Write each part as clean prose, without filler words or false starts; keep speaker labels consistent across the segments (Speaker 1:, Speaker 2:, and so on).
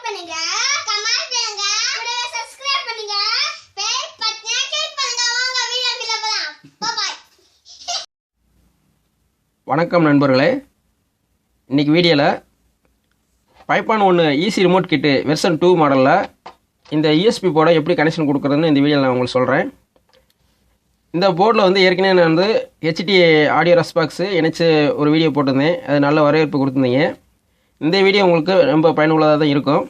Speaker 1: பண்ணுங்க, கமெண்ட் பண்ணுங்க, கூடவே சப்ஸ்கிரைப் பண்ணுங்க, பெல் பட்டனை கிளிக் பண்ணுங்க. வாங்க வீடியோக்குள்ள போலாம். Bye bye.
Speaker 2: வணக்கம் நண்பர்களே, இன்னைக்கு வீடியோவில் பைப்பான் 1 ஈஸி ரிமோட் கிட்டு வெர்ஷன் 2 மாடலில் இந்த யூஎஸ்பி போர்டை எப்படி கனெக்ஷன் கொடுக்குறதுன்னு இந்த வீடியோவில் நான் உங்களுக்கு சொல்கிறேன். இந்த போர்டில் வந்து ஏற்கனவே நான் வந்து ஹெச்டி ஆடியோ ரெஸ்பாக்ஸு இணைச்சு ஒரு வீடியோ போட்டிருந்தேன். அது நல்ல வரவேற்பு கொடுத்துருந்தீங்க. இந்த வீடியோ உங்களுக்கு ரொம்ப பயனுள்ளதாக தான் இருக்கும்.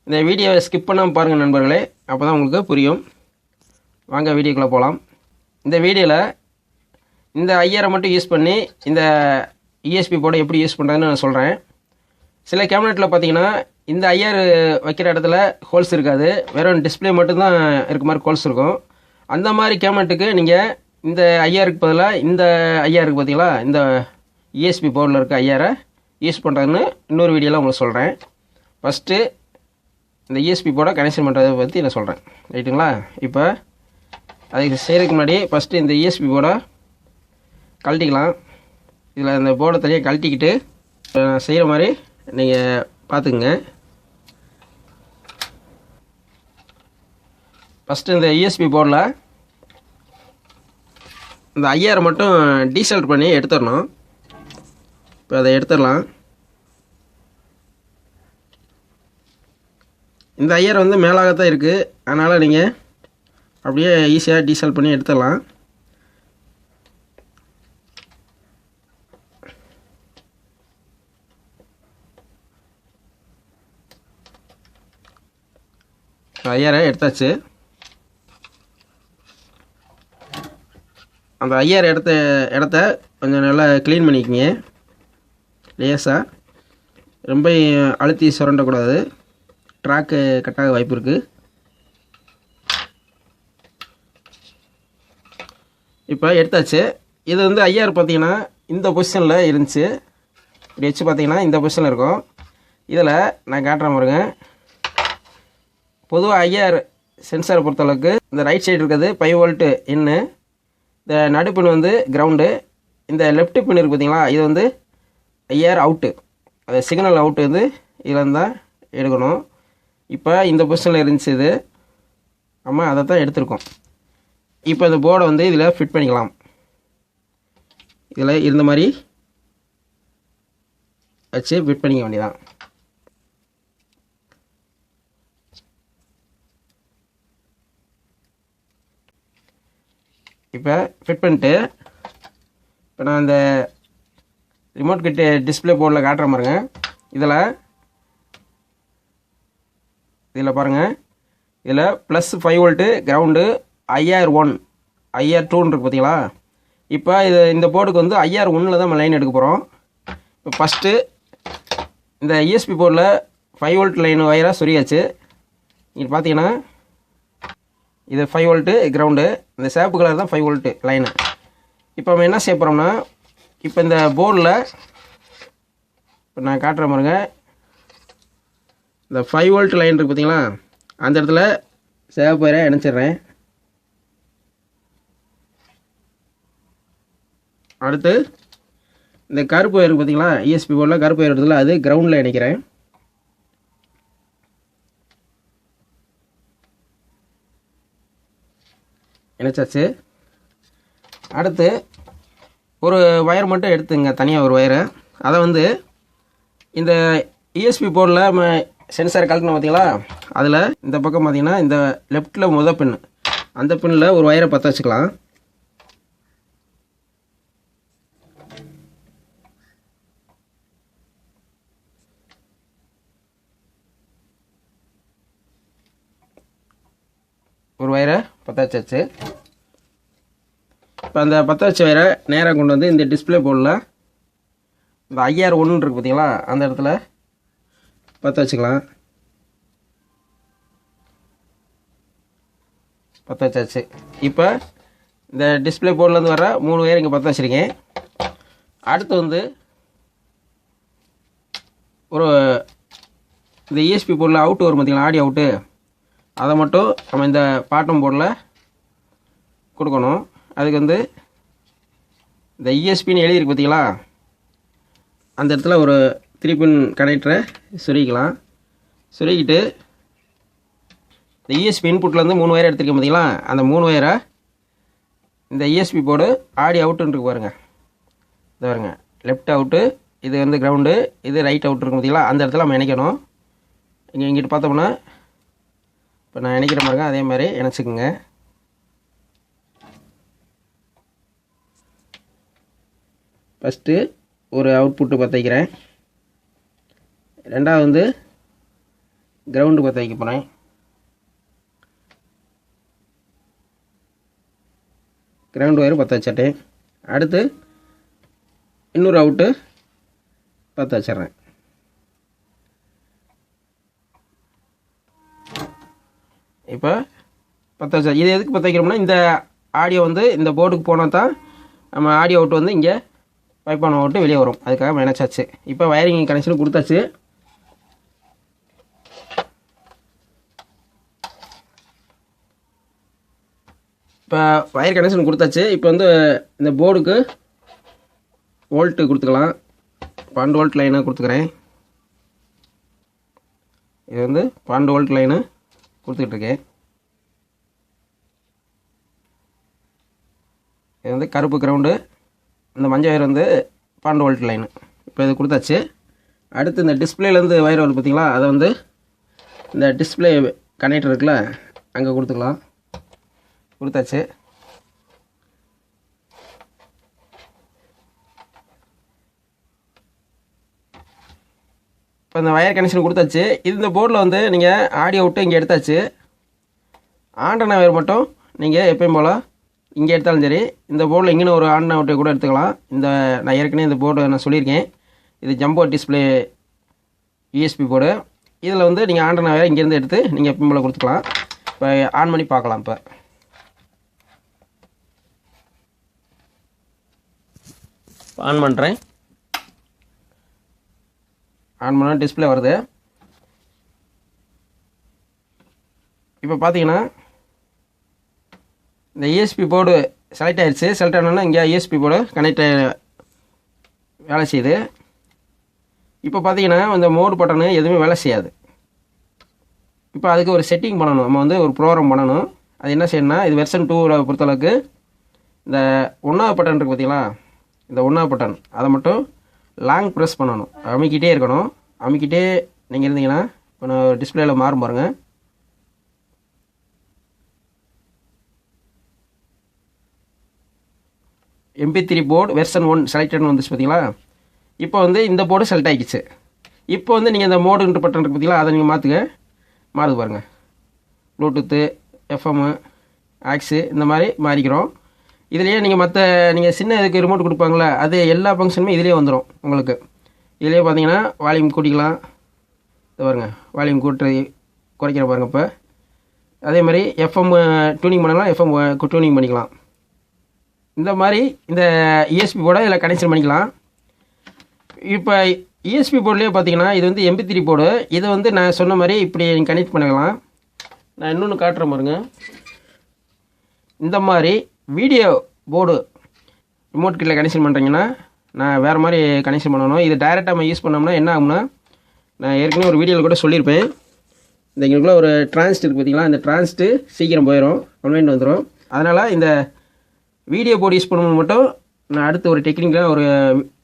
Speaker 2: இந்த வீடியோவை ஸ்கிப் பண்ணாமல் பாருங்கள் நண்பர்களே, அப்போ தான் உங்களுக்கு புரியும். வாங்க வீடியோக்குள்ளே போகலாம். இந்த வீடியோவில் இந்த ஐஆரை மட்டும் யூஸ் பண்ணி இந்த யூஎஸ்பி போர்டை எப்படி யூஸ் பண்ணுறதுன்னு நான் சொல்கிறேன். சில கேபினெட்டில் பார்த்தீங்கன்னா இந்த ஐஆர் வைக்கிற இடத்துல ஹோல்ஸ் இருக்காது, வெறும் டிஸ்பிளே மட்டும்தான் இருக்க மாதிரி ஹோல்ஸ் இருக்கும். அந்த மாதிரி கேபினெட்டுக்கு நீங்கள் இந்த ஐஆருக்கு பதிலாக இந்த ஐஆருக்கு பார்த்தீங்களா, இந்த யூஎஸ்பி போர்டில் இருக்க ஐஆரை யூஸ் பண்ணுறதுன்னு இன்னொரு வீடியோவில் உங்களுக்கு சொல்கிறேன். ஃபஸ்ட்டு இந்த யூஎஸ்பி போர்டை கனெக்ஷன் பண்ணுறதை பற்றி நான் சொல்கிறேன், ரைட்டுங்களா? இப்போ அதுக்கு செய்கிறதுக்கு முன்னாடி ஃபஸ்ட்டு இந்த யூஎஸ்பி போர்டை கழட்டிக்கலாம். இதில் இந்த போர்டை தனியாக கழட்டிக்கிட்டு நான் செய்கிற மாதிரி நீங்கள் பார்த்துக்குங்க. ஃபஸ்ட்டு இந்த யூஎஸ்பி போர்டில் இந்த ஐஆரை மட்டும் டீசல்ட் பண்ணி எடுத்துடணும். இப்போ அதை எடுத்துடலாம். இந்த ஐஆர் வந்து மேலாகத்தான் இருக்குது, அதனால் நீங்கள் அப்படியே ஈஸியாக டீசல்ட் பண்ணி எடுத்துடலாம். ஐஆரை எடுத்தாச்சு. அந்த ஐஆர் இடத்த கொஞ்சம் நல்லா க்ளீன் பண்ணிக்கங்க. லேசாக ரொம்ப அழுத்தி சுரண்டக்கூடாது, ட்ராக்கு கட்டாக வாய்ப்பு இருக்குது. இப்போ எடுத்தாச்சு. இது வந்து ஐஆர் பார்த்தீங்கன்னா இந்த பொசிஷனில் இருந்துச்சு. இப்படி வச்சு பார்த்தீங்கன்னா இந்த பொசிஷனில் இருக்கும். இதில் நான் காட்டுறேன் பாருங்க. பொதுவாக ஐஆர் சென்சாரை பொறுத்தளவுக்கு இந்த ரைட் சைடு இருக்கிறது 5 வோல்ட்டு இன்னு, இந்த நடுப்பின் வந்து கிரவுண்டு, இந்த லெஃப்ட் பின் இருக்குது பார்த்தீங்களா, இது வந்து ஐஆர் அவுட்டு, அது சிக்னல் அவுட்டு வந்து இதில் தான் எடுக்கணும். இப்போ இந்த பொசிஷனில் இருந்துச்சு இது, நம்ம அதை தான் எடுத்துருக்கோம். இப்போ இந்த போர்டை வந்து இதில் ஃபிட் பண்ணிக்கலாம். இதில் இருந்த மாதிரி வச்சு ஃபிட் பண்ணிக்க வேண்டியதான். இப்போ ஃபிட் பண்ணிட்டு இப்போ நான் இந்த ரிமோட் கிட்ட டிஸ்பிளே போர்டில் காட்டுற பாருங்க. இதில் பாருங்கள், இதில் +5 வோல்ட்டு கிரவுண்டு, IR1 IR2 இருக்குது பார்த்தீங்களா. இப்போ இந்த போர்டுக்கு வந்து IR1 தான் நம்ம லைன் எடுக்க போகிறோம். இப்போ ஃபஸ்ட்டு இந்த யூஎஸ்பி போர்டில் 5 வோல்ட் லைன் வயராக சொரியாச்சு. இது பார்த்தீங்கன்னா இது 5 வோல்ட்டு கிரவுண்டு, இந்த சேப்பு கலர் தான் 5 வோல்ட்டு லைனு. இப்போ நம்ம என்ன செய்ய போகிறோம்னா, இப்போ இந்த போர்டில் இப்போ நான் காட்டுற பாருங்க, இந்த 5 வோல்ட் லைன் இருக்குது பார்த்தீங்களா, அந்த இடத்துல சேப்பு வயரை இணைச்சிட்றேன். அடுத்து இந்த கருப்பு வயர் இருக்குது பார்த்தீங்களா, யூஎஸ்பி போர்டில் கருப்பு வயர் இடத்துல அது கிரவுண்டில் இணைக்கிறேன். இணைச்சாச்சு. அடுத்து ஒரு வயர் மட்டும் எடுத்துங்க, தனியாக ஒரு வயரை. அதை வந்து இந்த யூஎஸ்பி போர்டில் நம்ம சென்சார் கலக்கணும் பார்த்தீங்களா, அதில் இந்த பக்கம் பார்த்தீங்கன்னா இந்த லெஃப்ட்டில் முத பின், அந்த பின்னில் ஒரு வயரை பற்ற வச்சுக்கலாம். ஒரு வயரை பற்ற வச்சாச்சு. இப்போ அந்த பற்ற வச்ச வயரை நேராக கொண்டு வந்து இந்த டிஸ்பிளே போர்டில் இந்த IR1 இருக்குது பார்த்தீங்களா, அந்த இடத்துல பற்ற வச்சுக்கலாம். பற்ற வச்சாச்சு. இப்போ இந்த டிஸ்பிளே போர்டிலேருந்து வர 3 வயர் இங்கே பற்ற வச்சுருக்கேன். அடுத்து வந்து ஒரு இந்த யூஎஸ்பி போர்டில் அவுட்டு வரும் பார்த்தீங்களா, ஆடியோ அவுட்டு, அதை மட்டும் நம்ம இந்த பாட்டம் போர்டில் கொடுக்கணும். அதுக்கு வந்து இந்த யூஎஸ்பின்னு எழுதியிருக்கு பார்த்தீங்களா, அந்த இடத்துல ஒரு 3 பின் கனெக்டரை சொருகிக்கலாம். சொருகிட்டு இந்த இஎஸ்பி இன்புட்லேருந்து 3 வயர் எடுத்துருக்கேன் பார்த்தீங்களா, அந்த 3 வயரை இந்த இஎஸ்பி போர்டு ஆடி அவுட்டுன்னு இருக்கு பாருங்கள். இதை பாருங்க, லெஃப்ட் அவுட்டு, இது வந்து கிரவுண்டு, இது ரைட் அவுட் இருக்கும் பார்த்தீங்களா, அந்த இடத்துல நம்ம இணைக்கணும். இங்கிட்டு பார்த்தோம்னா இப்போ நான் இணைக்கிற பாருங்க, அதே மாதிரி இணைச்சிக்கோங்க. ஃபஸ்ட்டு ஒரு அவுட்புட்டு பற்ற வைக்கிறேன். ரெண்டாவது வந்து கிரவுண்டு பற்ற வைக்க போகிறேன். கிரவுண்டு ஒயர் பற்ற வச்சிட்டேன். அடுத்து இன்னொரு அவுட்டு பற்ற வச்சிட்றேன். இப்போ பற்ற வச்சா இது எதுக்கு பற்ற வைக்கிறோம்னா, இந்த ஆடியோ வந்து இந்த போர்டுக்கு போனால் தான் நம்ம ஆடியோ அவுட் வந்து இங்கே பைப்பான அவுட்டு வெளியே வரும். அதுக்காக இணைச்சாச்சு. இப்போ வயரிங் கனெக்ஷன் கொடுத்தாச்சு. இப்போ வயர் கனெக்ஷன் கொடுத்தாச்சு. இப்போ வந்து இந்த போர்டுக்கு வோல்ட்டு கொடுத்துக்கலாம். 12 வோல்ட் லைனாக கொடுத்துக்கிறேன். இது வந்து 12 வோல்ட் லைனு கொடுத்துக்கிட்டுருக்கேன். இது வந்து கருப்பு கிரவுண்டு, இந்த மஞ்சள் வயர் வந்து 12 வோல்ட் லைனு. இப்போ இது கொடுத்தாச்சு. அடுத்து இந்த டிஸ்பிளேலேருந்து வயர் வருது பார்த்திங்களா, அதை வந்து இந்த டிஸ்பிளே கனெக்டர் இருக்குல்ல, அங்கே கொடுத்துக்கலாம். கொடுத்தாச்சு. இப்போ இந்த வயர் கனெக்ஷன் கொடுத்தாச்சு. இந்த போர்டில் வந்து நீங்கள் ஆடியோ விட்டு இங்கே எடுத்தாச்சு. ஆண்டனா வயர் மட்டும் நீங்கள் எப்பயும் போல் இங்கே எடுத்தாலும் சரி, இந்த போர்டில் இங்கே ஒரு ஆண்டனா விட்டு கூட எடுத்துக்கலாம். இந்த நான் ஏற்கனவே இந்த போர்டு நான் சொல்லியிருக்கேன், இது ஜம்போ டிஸ்பிளே யூஎஸ்பி போர்டு. இதில் வந்து நீங்கள் ஆண்டனா வயர் இங்கேருந்து எடுத்து நீங்கள் எப்பயும் போல் கொடுத்துக்கலாம். இப்போ ஆன் பண்ணி பார்க்கலாம். இப்போ ஆன் பண்ணுறேன். ஆன் பண்ணால் டிஸ்பிளே வருது. இப்போ பார்த்தீங்கன்னா இந்த இஎஸ்பி போர்டு செலக்ட் ஆகிடுச்சு. செலக்ட் ஆனோன்னா இங்கே இஎஸ்பி போர்டு கனெக்ட் வேலை செய்யுது. இப்போ பார்த்தீங்கன்னா இந்த மோடு பட்டனு எதுவுமே வேலை செய்யாது. இப்போ அதுக்கு ஒரு செட்டிங் பண்ணணும். நம்ம வந்து ஒரு ப்ரோக்ராம் பண்ணணும். அது என்ன செய்யணும்னா, இது வெர்ஷன் 2 பொறுத்தளவுக்கு இந்த 1வது பட்டன் இருக்குது பார்த்தீங்களா, இந்த 1வது பட்டன் அதை மட்டும் லாங் ப்ரெஸ் பண்ணணும். அமுக்கிட்டே இருக்கணும். அமுக்கிட்டே நீங்கள் இருந்தீங்கன்னா இப்போ நான் டிஸ்பிளேயில் மாறும் பாருங்கள். MP3 போர்டு வெர்ஷன் 1 செலக்டட்னு வந்துச்சு பார்த்தீங்களா. இப்போ வந்து இந்த போர்டு செலக்ட் ஆகிடுச்சு. இப்போ வந்து நீங்கள் இந்த மோடுன்ற பட்டன் இருக்குது பார்த்தீங்களா, அதை நீங்கள் மாறுது பாருங்கள். ப்ளூடூத்து, எஃப்எம்மு, ஆக்ஸு இந்த மாதிரி மாறிக்கிறோம். இதுலேயே நீங்கள் மற்ற நீங்கள் சின்ன இதுக்கு ரிமோட் கொடுப்பாங்களே, அது எல்லா ஃபங்க்ஷனுமே இதிலே வந்துடும் உங்களுக்கு. இதிலே பார்த்தீங்கன்னா வால்யூம் கூட்டிக்கலாம். இது பாருங்கள், வால்யூம் கூட்டுறது குறைக்கிற பாருங்கள். இப்போ அதே மாதிரி எஃப்எம் டியூனிங் பண்ணலாம், எஃப்எம் டியூனிங் பண்ணிக்கலாம். இந்த மாதிரி இந்த இஎஸ்பி போர்டை இதில் கனெக்ஷன் பண்ணிக்கலாம். இப்போ இஎஸ்பி போர்ட்லேயே பார்த்தீங்கன்னா இது வந்து MP3 போர்டு. இது வந்து நான் சொன்ன மாதிரி இப்படி கனெக்ட் பண்ணிக்கலாம். நான் இன்னொன்று காட்டுறேன் பாருங்க. இந்த மாதிரி வீடியோ போர்டு ரிமோட் கிட்டில் கனெக்ஷன் பண்ணுறீங்கன்னா நான் வேறு மாதிரி கனெக்ஷன் பண்ணணும். இது டைரெக்டாக நம்ம யூஸ் பண்ணோம்னா என்ன ஆகும்னா, நான் ஏற்கனவே ஒரு வீடியோவில் கூட சொல்லியிருப்பேன், இந்த இங்களுக்குள்ள ஒரு டிரான்ஸ்ட் இருக்குது பார்த்தீங்களா, இந்த டிரான்ஸ்ட்டு சீக்கிரம் போயிடும், கம்ப்ளைண்ட் வந்துடும். அதனால் இந்த வீடியோ போர்டு யூஸ் பண்ணும்போது மட்டும் நான் அடுத்து ஒரு டெக்னிக்காக ஒரு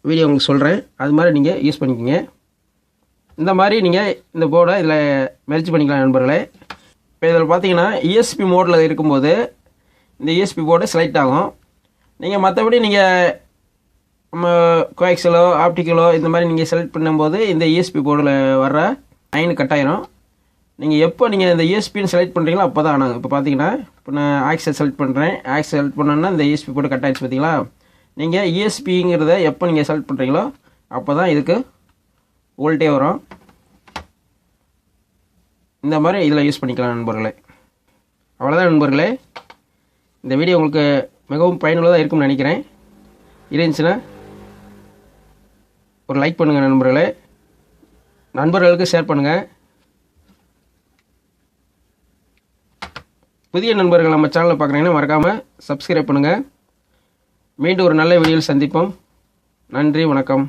Speaker 2: வீடியோ உங்களுக்கு சொல்கிறேன். அது மாதிரி நீங்கள் யூஸ் பண்ணிக்கோங்க. இந்த மாதிரி நீங்கள் இந்த போர்டை இதில் மெர்ஜ் பண்ணிக்கலாம் நண்பர்களே. இப்போ இதில் பார்த்தீங்கன்னா இஎஸ்பி மோடில் இருக்கும்போது இந்த இஎஸ்பி போர்டு செலக்ட் ஆகும். நீங்கள் மற்றபடி நீங்கள் நம்ம கோஎக்ஸலோ ஆப்டிக்கலோ இந்த மாதிரி நீங்கள் செலக்ட் பண்ணும்போது இந்த இஎஸ்பி போர்டில் வர்ற லைன் கட் ஆயிரும். நீங்கள் எப்போ நீங்கள் இந்த இஎஸ்பின்னு செலக்ட் பண்ணுறீங்களோ அப்போ தான் ஆனாங்க. இப்போ பார்த்தீங்கன்னா இப்போ நான் ஆக்ஸை செலக்ட் பண்ணுறேன். ஆக்ஸ் செலக்ட் பண்ணோன்னா இந்த இஎஸ்பி போர்டு கட் ஆகிடுச்சு பார்த்தீங்களா. நீங்கள் இஎஸ்பிங்கிறத எப்போ நீங்கள் செலக்ட் பண்ணுறீங்களோ அப்போ தான் இதுக்கு வோல்ட்டே வரும். இந்த மாதிரி இதில் யூஸ் பண்ணிக்கலாம் நண்பர்களே. அவ்வளோதான் நண்பர்களே. இந்த வீடியோ உங்களுக்கு மிகவும் பயனுள்ளதாக இருக்கும்னு நினைக்கிறேன். இருந்துச்சுன்னா ஒரு லைக் பண்ணுங்கள் நண்பர்களே. நண்பர்களுக்கு ஷேர் பண்ணுங்கள். புதிய நண்பர்கள் நம்ம சேனலை பார்க்குறீங்கன்னா மறக்காமல் சப்ஸ்கிரைப் பண்ணுங்கள். மீண்டும் ஒரு நல்ல வீடியோவில் சந்திப்போம். நன்றி, வணக்கம்.